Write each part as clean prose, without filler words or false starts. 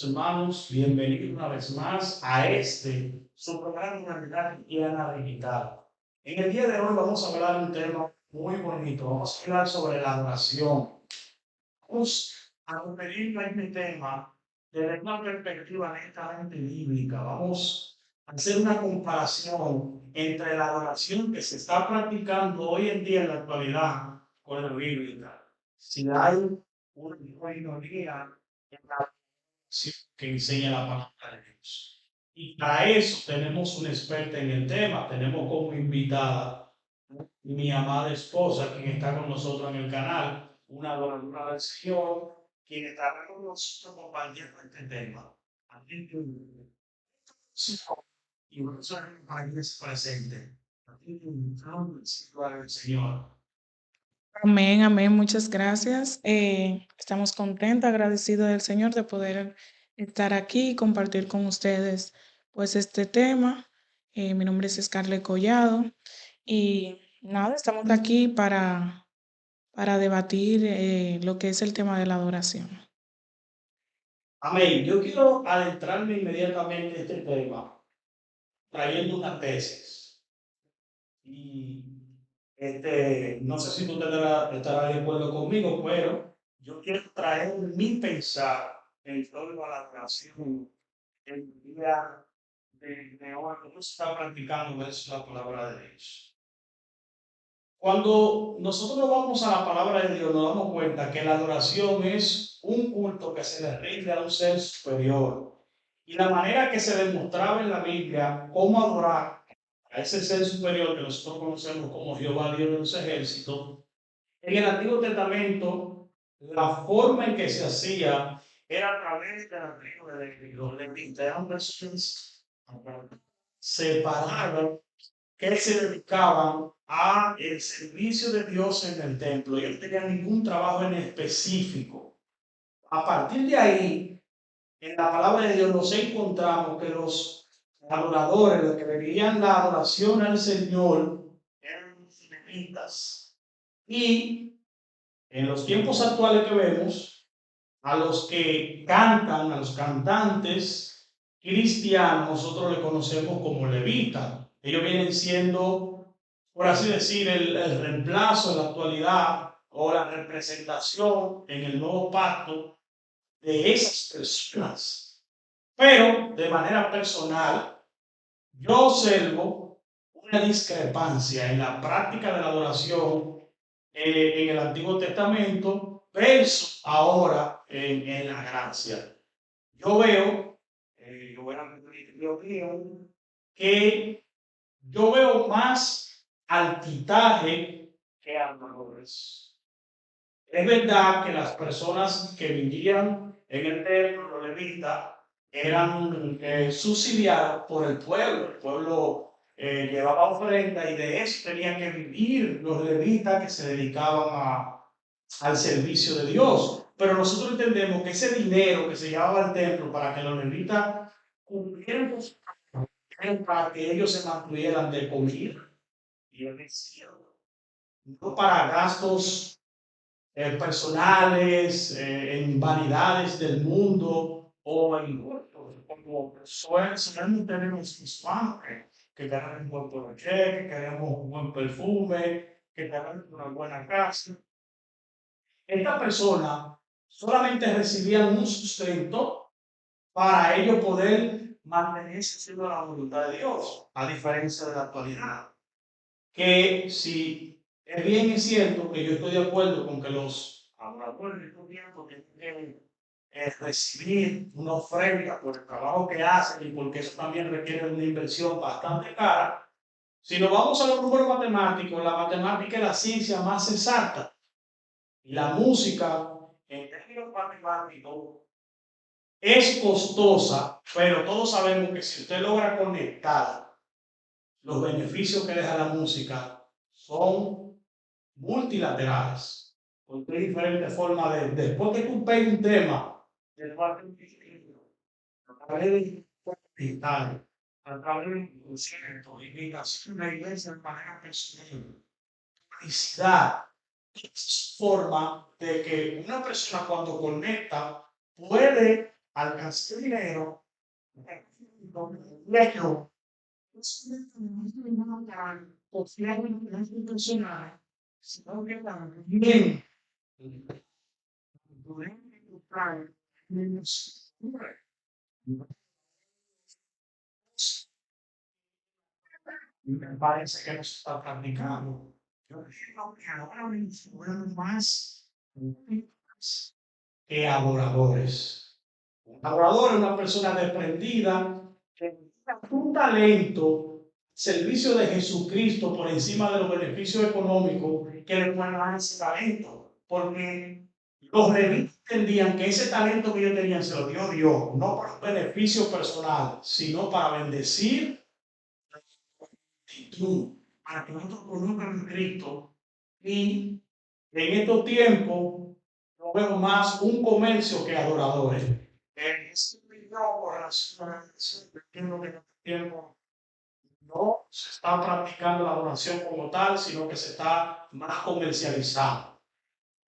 Hermanos, bienvenidos una vez más a su programa Humanidad Cristiana Digital. En el día de hoy vamos a hablar de un tema muy bonito. Vamos a hablar sobre la adoración. Vamos a referirnos a este tema desde una perspectiva netamente bíblica. Vamos a hacer una comparación entre la adoración que se está practicando hoy en día en la actualidad con la bíblica. Si hay una minoría en la que enseña la palabra de Dios. Y para eso tenemos una experta en el tema, tenemos como invitada mi amada esposa, quien está con nosotros en el canal, una adoradora del Señor, quien estará con nosotros compartiendo este tema. Así que, y nosotros para que se presente. Así que, gloria al Señor. Amén, amén, muchas gracias. Estamos contentos, agradecidos del Señor de poder estar aquí y compartir con ustedes pues este tema. Mi nombre es Scarlett Collado y nada, estamos aquí para debatir lo que es el tema de la adoración. Amén. Yo quiero adentrarme inmediatamente en este tema, trayendo una tesis. Y no sé si tú estarás de acuerdo conmigo, pero yo quiero traer mi pensar en torno a la adoración en el día de hoy, cómo se está practicando versus la palabra de Dios. Cuando nosotros vamos a la palabra de Dios, nos damos cuenta que la adoración es un culto que se le rinde a un ser superior. Y la manera que se demostraba en la Biblia cómo adorar a ese ser superior que nosotros conocemos como Jehová Dios de los ejércitos, en el Antiguo Testamento, la forma en que se hacía era a través de la tribu de los levitas. Eran personas separadas que se dedicaban a el servicio de Dios en el templo. Ellos no tenían ningún trabajo en específico. A partir de ahí, en la palabra de Dios nos encontramos que los adoradores, los que debían la adoración al Señor, eran los levitas. Y en los tiempos actuales que vemos, a los que cantan, a los cantantes cristianos, nosotros le conocemos como levitas. Ellos vienen siendo, por así decir, el reemplazo en la actualidad o la representación en el nuevo pacto de esas personas. Pero de manera personal, yo observo una discrepancia en la práctica de la adoración en el Antiguo Testamento versus ahora en la gracia. Yo veo, yo voy a repetir mi opinión, que yo veo más altitaje que adoradores. Es verdad que las personas que vivían en el templo, los levitas, eran subsidiados por el pueblo. El pueblo llevaba ofrenda y de eso tenían que vivir los levitas que se dedicaban al servicio de Dios. Pero nosotros entendemos que ese dinero que se llevaba al templo para que los levitas cumplieran con su trabajo, para que ellos se mantuvieran de comida y de vestido, no para gastos personales, en vanidades del mundo o en gustos, como suelen tener los hispanos que queremos un buen poloché, que queremos un buen perfume, que queremos una buena casa. Esta persona solamente recibían un sustento para ellos poder mantenerse haciendo la voluntad de Dios, a diferencia de la actualidad. Que si es bien es cierto que yo estoy de acuerdo con que los adoradores de estos tiempos tienen que recibir una ofrenda por el trabajo que hacen y porque eso también requiere una inversión bastante cara. Si nos vamos a los números matemáticos, la matemática es la ciencia más exacta. Y la música, en términos matemáticos, es costosa, pero todos sabemos que si usted logra conectar los beneficios que deja la música, son multilaterales. Porque hay diferentes formas después que tú pegas un tema, después de un equilibrio, a través de digital, a través de un concierto, invitación a la iglesia de manera personal, publicidad, es forma de que una persona cuando conecta puede alcancé dinero, y yo, no solamente no para confiar en las personal, sino que también poder educar en los me parece que no se está practicando. Yo creo que ahora mismo vemos más que adoradores. Un adorador es una persona desprendida que da un talento, servicio de Jesucristo por encima de los beneficios económicos que le pueden dar ese talento. Porque los levitas entendían que ese talento que ellos tenían se lo dio Dios, no por beneficio personal, sino para bendecir actitud, para que nosotros conozcan a Cristo. Y en estos tiempos no vemos más un comercio que adoradores. Este video con relación a eso, entiendo que en este tiempo no se está practicando la adoración como tal, sino que se está más comercializando.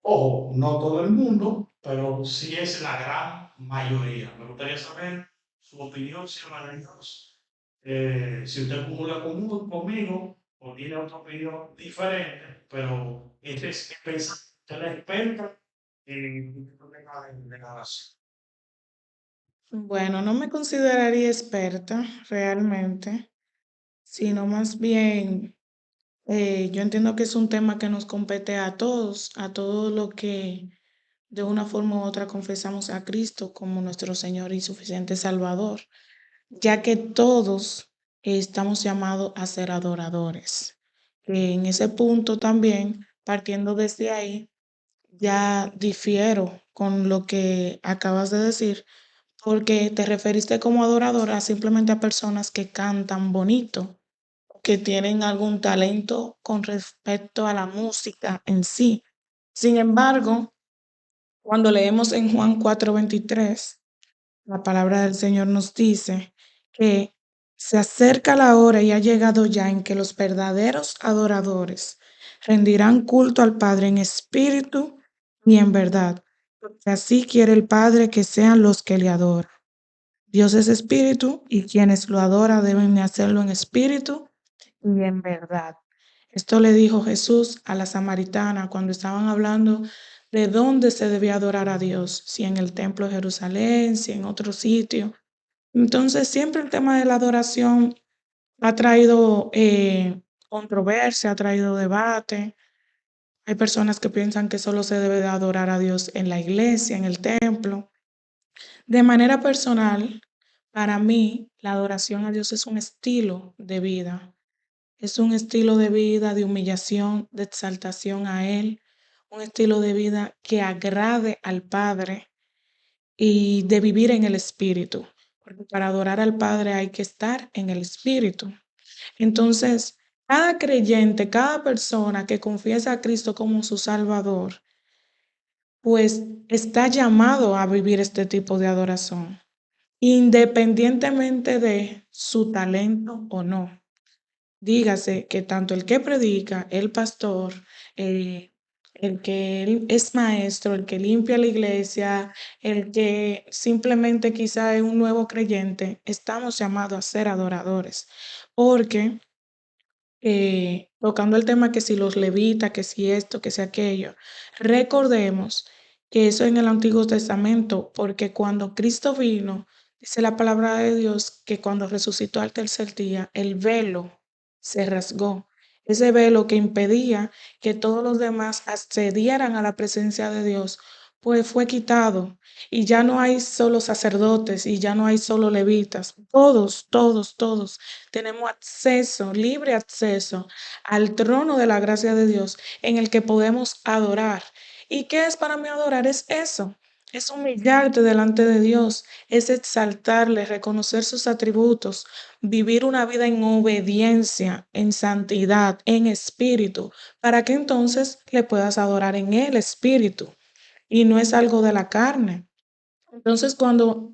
Ojo, no todo el mundo, pero sí es la gran mayoría. Me gustaría saber su opinión, señor Dios. Si usted comulga conmigo o tiene otra opinión diferente, pero este es pensar, usted es experta en el tema de la oración. Bueno, no me consideraría experta realmente, sino más bien, yo entiendo que es un tema que nos compete a todos los que de una forma u otra confesamos a Cristo como nuestro Señor y suficiente Salvador, ya que todos estamos llamados a ser adoradores. En ese punto también, partiendo desde ahí, ya difiero con lo que acabas de decir, porque te referiste como adoradora simplemente a personas que cantan bonito, que tienen algún talento con respecto a la música en sí. Sin embargo, cuando leemos en Juan 4:23, la palabra del Señor nos dice que se acerca la hora y ha llegado ya en que los verdaderos adoradores rendirán culto al Padre en espíritu y en verdad, porque así quiere el Padre que sean los que le adoran. Dios es espíritu y quienes lo adoran deben de hacerlo en espíritu y en verdad. Esto le dijo Jesús a la samaritana cuando estaban hablando de dónde se debía adorar a Dios, si en el templo de Jerusalén, si en otro sitio. Entonces, siempre el tema de la adoración ha traído controversia, ha traído debate. Hay personas que piensan que solo se debe de adorar a Dios en la iglesia, en el templo. De manera personal, para mí, la adoración a Dios es un estilo de vida. Es un estilo de vida de humillación, de exaltación a Él, un estilo de vida que agrade al Padre y de vivir en el Espíritu, porque para adorar al Padre hay que estar en el Espíritu. Entonces, cada creyente, cada persona que confiesa a Cristo como su Salvador, pues está llamado a vivir este tipo de adoración, independientemente de su talento o no. Dígase que tanto el que predica, el pastor, eh, el que es maestro, el que limpia la iglesia, el que simplemente quizá es un nuevo creyente, estamos llamados a ser adoradores. Porque tocando el tema que si los levitas, que si esto, que si aquello, recordemos que eso en el Antiguo Testamento, porque cuando Cristo vino, dice la palabra de Dios que cuando resucitó al tercer día, el velo se rasgó. Ese velo que impedía que todos los demás accedieran a la presencia de Dios, pues fue quitado. Y ya no hay solo sacerdotes y ya no hay solo levitas. Todos tenemos acceso, libre acceso al trono de la gracia de Dios en el que podemos adorar. ¿Y qué es para mí adorar? Es eso. Es humillarte delante de Dios, es exaltarle, reconocer sus atributos, vivir una vida en obediencia, en santidad, en espíritu, para que entonces le puedas adorar en el espíritu y no es algo de la carne. Entonces, cuando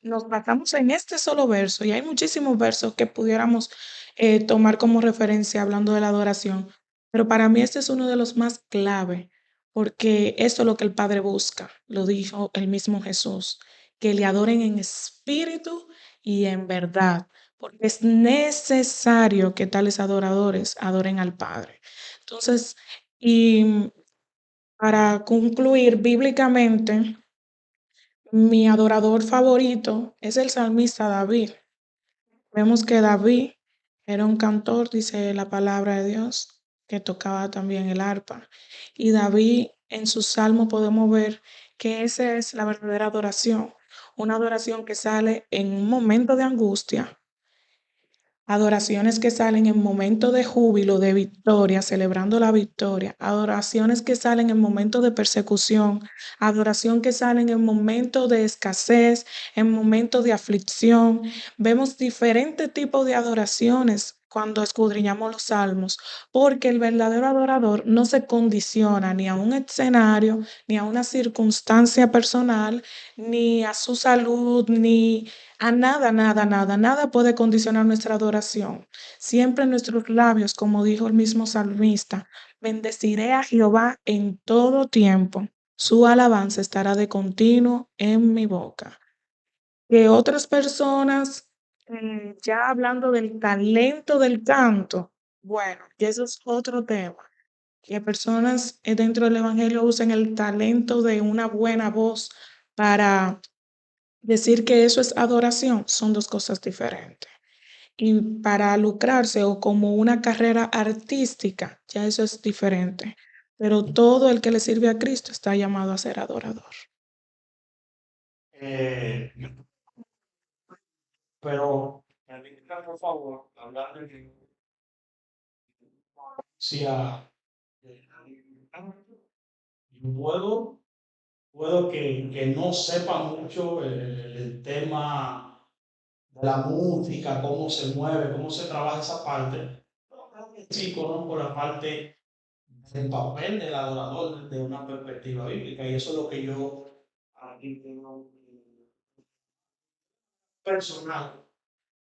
nos basamos en este solo verso, y hay muchísimos versos que pudiéramos tomar como referencia hablando de la adoración, pero para mí este es uno de los más clave, porque eso es lo que el Padre busca, lo dijo el mismo Jesús, que le adoren en espíritu y en verdad, porque es necesario que tales adoradores adoren al Padre. Entonces, y para concluir bíblicamente, mi adorador favorito es el salmista David. Vemos que David era un cantor, dice la palabra de Dios, que tocaba también el arpa. Y David en su salmo podemos ver que esa es la verdadera adoración, una adoración que sale en un momento de angustia, adoraciones que salen en momentos de júbilo, de victoria, celebrando la victoria. Adoraciones que salen en momentos de persecución. Adoración que salen en momentos de escasez, en momentos de aflicción. Vemos diferentes tipos de adoraciones cuando escudriñamos los salmos, porque el verdadero adorador no se condiciona ni a un escenario, ni a una circunstancia personal, ni a su salud, ni a nada, nada, nada, nada puede condicionar nuestra adoración. Siempre en nuestros labios, como dijo el mismo salmista, bendeciré a Jehová en todo tiempo. Su alabanza estará de continuo en mi boca. Que otras personas, ya hablando del talento del canto, bueno, que eso es otro tema. Que personas dentro del Evangelio usen el talento de una buena voz para decir que eso es adoración, son dos cosas diferentes. Y para lucrarse o como una carrera artística, ya eso es diferente. Pero todo el que le sirve a Cristo está llamado a ser adorador. Eh, pero, permítame, por favor, hablar de si puedo, puedo que no sepa mucho el tema de la música, cómo se mueve, cómo se trabaja esa parte. Pero creo que sí conozco la parte del papel del adorador desde una perspectiva bíblica, y eso es lo que yo aquí tengo personal.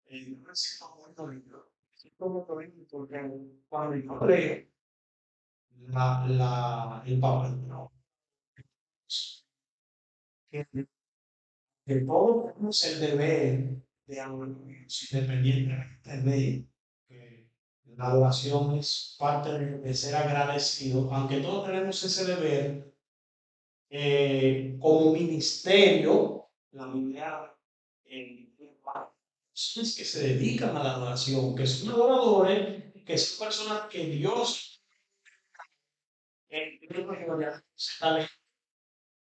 No me siento muy dolido. Me siento muy dolido porque cuando yo leo el papel, ¿no? que, que todos tenemos el deber de adorar, independientemente de que la adoración es parte de ser agradecido, aunque todos tenemos ese deber, como ministerio, la Biblia, personas que se dedican a la adoración, que son adoradores, que son personas que Dios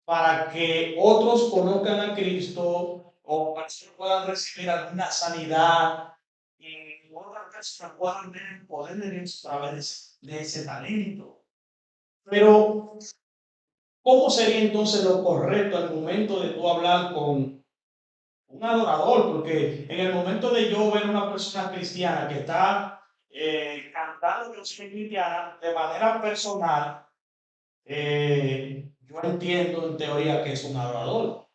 para que otros conozcan a Cristo o para que puedan recibir alguna sanidad y otras personas puedan ver el poder de Dios a través de ese talento. Pero, ¿cómo sería entonces lo correcto al momento de tú hablar con un adorador? Porque en el momento de yo ver a una persona cristiana que está cantando canciones cristianas de manera personal, yo entiendo en teoría que es un adorador.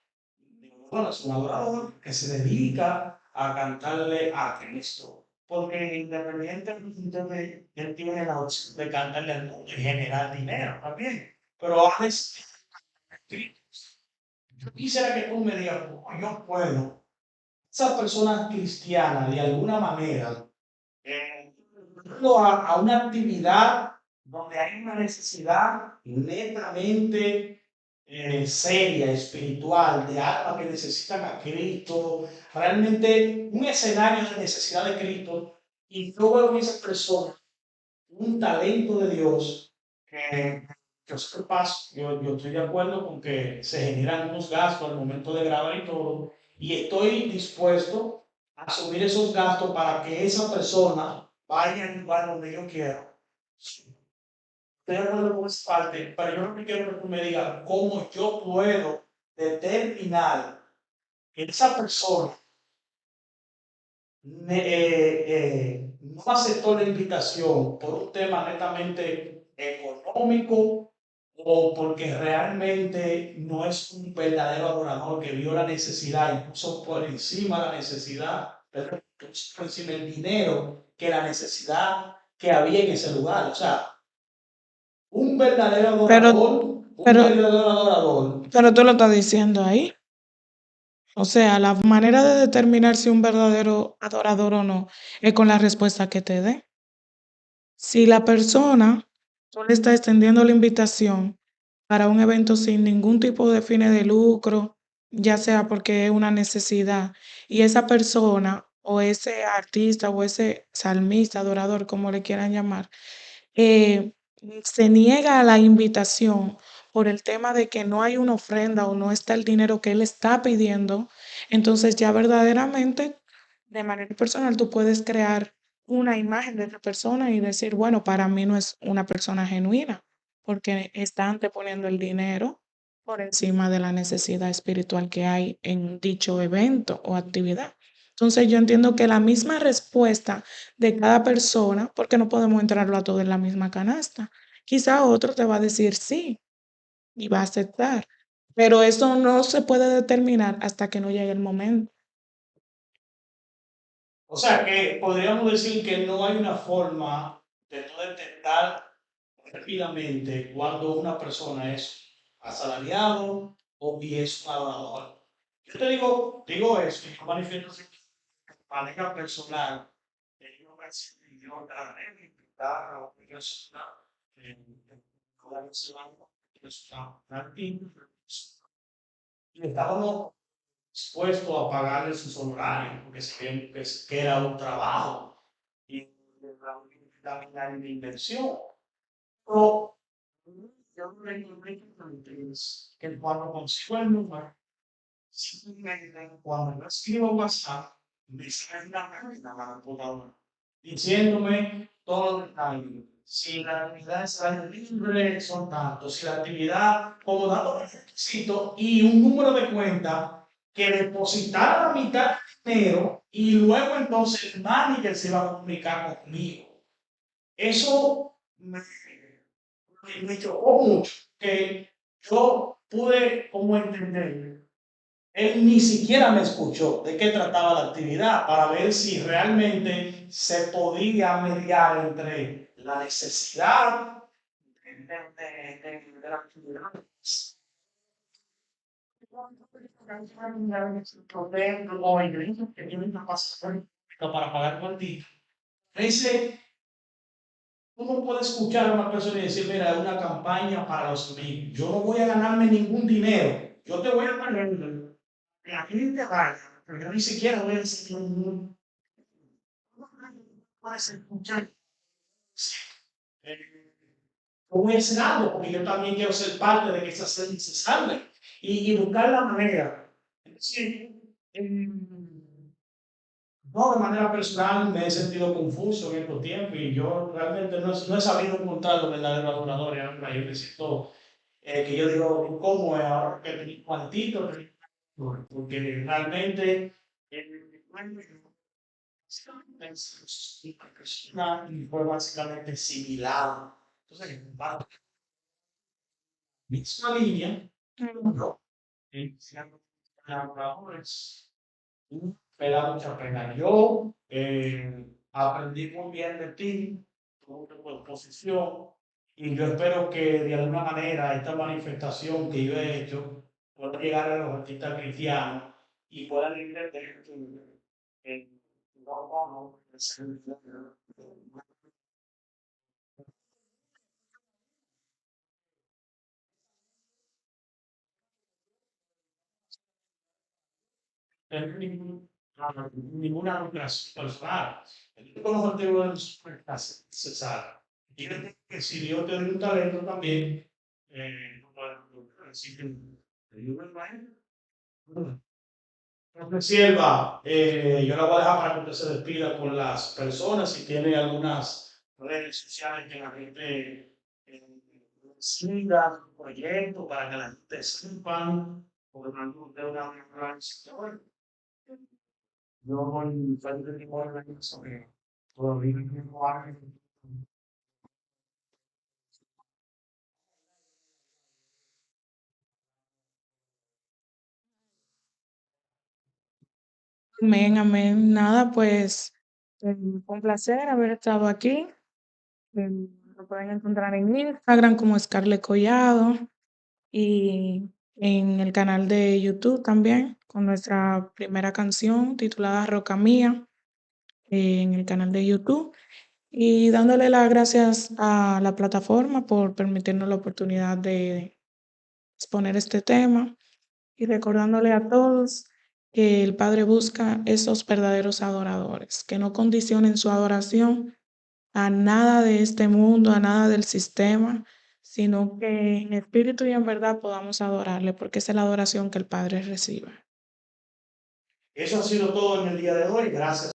Bueno, es un adorador que se dedica a cantarle a Cristo. Porque independientemente de él tiene la opción de cantarle al mundo y generar dinero también. Pero a veces, yo quisiera que tú me digas, ¿cómo yo puedo, esa persona cristiana, de alguna manera, a una actividad donde hay una necesidad netamente seria, espiritual, de alma que necesitan a Cristo, realmente un escenario de necesidad de Cristo, y yo veo en esa persona un talento de Dios que yo sé que pasa, yo estoy de acuerdo con que se generan unos gastos al momento de grabar y todo, y estoy dispuesto a asumir esos gastos para que esa persona vaya al lugar donde yo quiero. Estoy de acuerdo con esa parte, pero yo no quiero que tú me digas cómo yo puedo determinar que esa persona no aceptó la invitación por un tema netamente económico o porque realmente no es un verdadero adorador que vio la necesidad, incluso por encima de la necesidad, por encima del dinero, que la necesidad que había en ese lugar. O sea, un verdadero Pero, adorador, un pero, verdadero adorador. pero tú lo estás diciendo ahí. O sea, la manera de determinar si un verdadero adorador o no es con la respuesta que te dé. Si la persona, tú le estás extendiendo la invitación para un evento sin ningún tipo de fines de lucro, ya sea porque es una necesidad, y esa persona o ese artista o ese salmista, adorador, como le quieran llamar, eh, se niega a la invitación por el tema de que no hay una ofrenda o no está el dinero que él está pidiendo, entonces ya verdaderamente, de manera personal, tú puedes crear una imagen de esa persona y decir, bueno, para mí no es una persona genuina, porque está anteponiendo el dinero por encima de la necesidad espiritual que hay en dicho evento o actividad. Entonces yo entiendo que la misma respuesta de cada persona, porque no podemos entrarlo a todo en la misma canasta. Quizá otro te va a decir sí y va a aceptar, pero eso no se puede determinar hasta que no llegue el momento. O sea que podríamos decir que no hay una forma de tú detectar rápidamente cuando una persona es asalariado o bien es un adorador. Yo te digo eso, y yo manifiesto así, de manera personal, que yo me yo trabajé en guitarra o en persona, con la persona, y estábamos dispuestos a pagarle sus honorarios, porque sabían que era un trabajo y también hay una inversión. Pero yo no le encontré que cuando consigo el número, simplemente cuando yo escribo WhatsApp, me sale una página a la computadora diciéndome todos los detalles. Si la actividad es al aire libre, son tantos. Si la actividad, como datos requisitos y un número de cuenta que depositara la mitad del dinero y luego entonces el manager se va a comunicar conmigo. Eso me chocó mucho, que yo pude como entender. Él ni siquiera me escuchó de qué trataba la actividad para ver si realmente se podía mediar entre la necesidad de la actividad. Que tiene una pasión para pagar por ti. Dice, ¿cómo puede escuchar a una persona y decir, mira, es una campaña para los amigos? Yo no voy a ganarme ningún dinero. Yo te voy a pagar que la gente vaya, pero yo ni siquiera voy a decir, no puedes escuchar. Eh, voy a hacer algo, porque yo también quiero ser parte de que esa serie se salve y buscar la manera. Entonces, no, de manera personal me he sentido confuso en estos tiempos y yo realmente no he sabido encontrar los verdaderos adoradores. Ahora yo necesito que yo digo, ¿cómo es ahora que tengo cuantito? Porque realmente bueno, es una persona y fue básicamente similar. Entonces, va la misma línea, Mm. pero siendo colaboradores. Me da mucha pena. Yo aprendí muy bien de ti, tu posición, y yo espero que de alguna manera esta manifestación que yo he hecho pueda llegar a los artistas cristianos y puedan entender que no vamos a ser tener ninguna relación personal. El único objetivo de nosotros es cesar. Y yo entiendo que si Dios te da un talento también, no puedes decir que ayuda a él. Entonces, Sierva, yo la voy a dejar para que usted se despida con las personas. Si tiene algunas redes sociales que la gente siga, proyecto para que la gente sepan, porque no de una organización. Yo voy feliz de mi organización que todavía no hay. Amén, amén. Nada, pues fue un placer haber estado aquí. Lo pueden encontrar en Instagram como Scarlett Collado y en el canal de YouTube también, con nuestra primera canción titulada Roca Mía, en el canal de YouTube. Y dándole las gracias a la plataforma por permitirnos la oportunidad de exponer este tema y recordándole a todos que el Padre busca esos verdaderos adoradores, que no condicionen su adoración a nada de este mundo, a nada del sistema, sino que en espíritu y en verdad podamos adorarle, porque esa es la adoración que el Padre recibe. Eso ha sido todo en el día de hoy. Gracias.